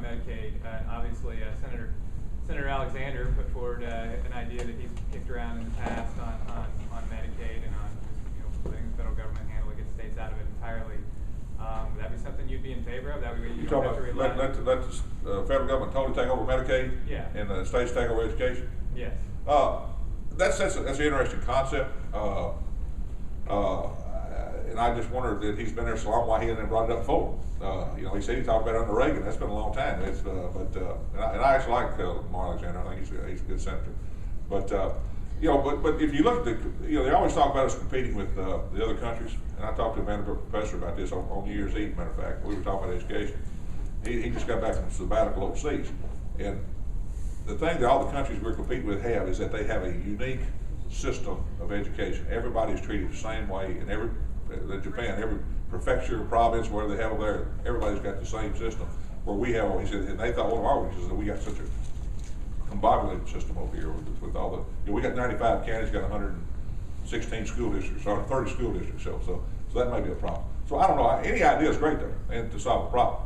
Medicaid. Obviously, Senator Alexander put forward an idea that he's kicked around in the past on Medicaid and on just, letting the federal government handle it, get states out of it entirely. Would that be something you'd be in favor of? That way you don't have to rely let the federal government totally take over Medicaid? Yeah. And the states take over education? Yes. That's an interesting concept. And I just wondered that he's been there so long why he hasn't brought it up before. He said he talked about it under Reagan. That's been a long time. And I actually like Lamar Alexander. I think he's a good senator. But if you look at they always talk about us competing with the other countries. And I talked to a Vanderbilt professor about this on New Year's Eve. Matter of fact, we were talking about education. He just got back from sabbatical overseas, and the thing that all the countries we're competing with have is that they have a unique system of education. Everybody's treated the same way in Japan, every prefecture, province, where they have over there, everybody's got the same system. Where we have, he said, and they thought one of our weaknesses is that we got such a combobulated system over here with all the, we got 95 counties, got 116 school districts, or 30 school districts, so that may be a problem. So I don't know, any idea is great though, and to solve a problem.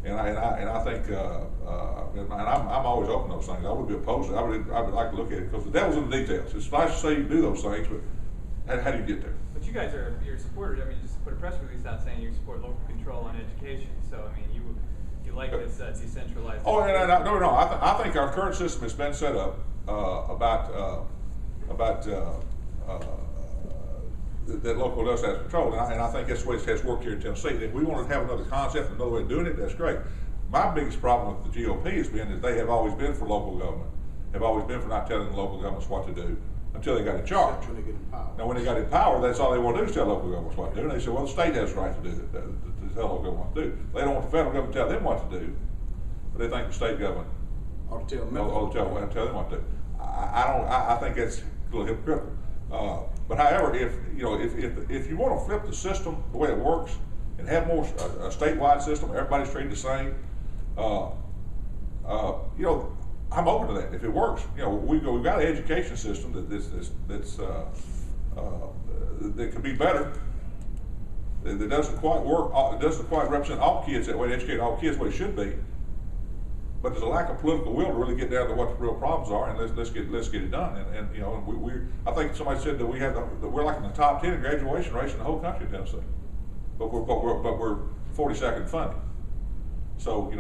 And I think, and I'm always open to those things. I would be opposed to it. I would like to look at it because the devil's in the details. It's nice to say you do those things, but how do you get there? But you guys you're supporters. I mean, you just put a press release out saying you support local control on education. So I mean, you like this decentralized. Oh, no. I think our current system has been set up that local does have control, and I think that's the way it has worked here in Tennessee. If we want to have another concept, another way of doing it, that's great. My biggest problem with the GOP has been that they have always been for local government, have always been for not telling the local governments what to do until they got in charge. When they get in power. Now, when they got in power, that's all they want to do is tell local governments what to do. And they say, well, the state has the right to do it, to tell local government what to do. They don't want the federal government to tell them what to do, but they think the state government ought to tell them what to do. I think that's a little hypocritical. But however, if you want to flip the system the way it works and have more a statewide system, everybody's treated the same. I'm open to that if it works. We've got an education system that could be better. That doesn't quite work. It doesn't quite represent all kids that way, to educate all kids the way it should be. But there's a lack of political will to really get down to what the real problems are, and let's get it done. And I think somebody said that we're like in the top 10 in graduation rates in the whole country in Tennessee, but we're 42nd in funding. So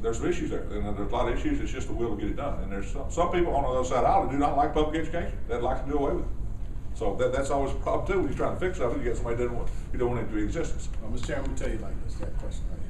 there's some issues there, and there's a lot of issues. It's just the will to get it done. And there's some people on the other side of the aisle who do not like public education. They'd like to do away with it. So that's always a problem too when you're trying to fix something. You get somebody who don't want it to be in existence. Mr. Chairman, let me tell you like this, that question right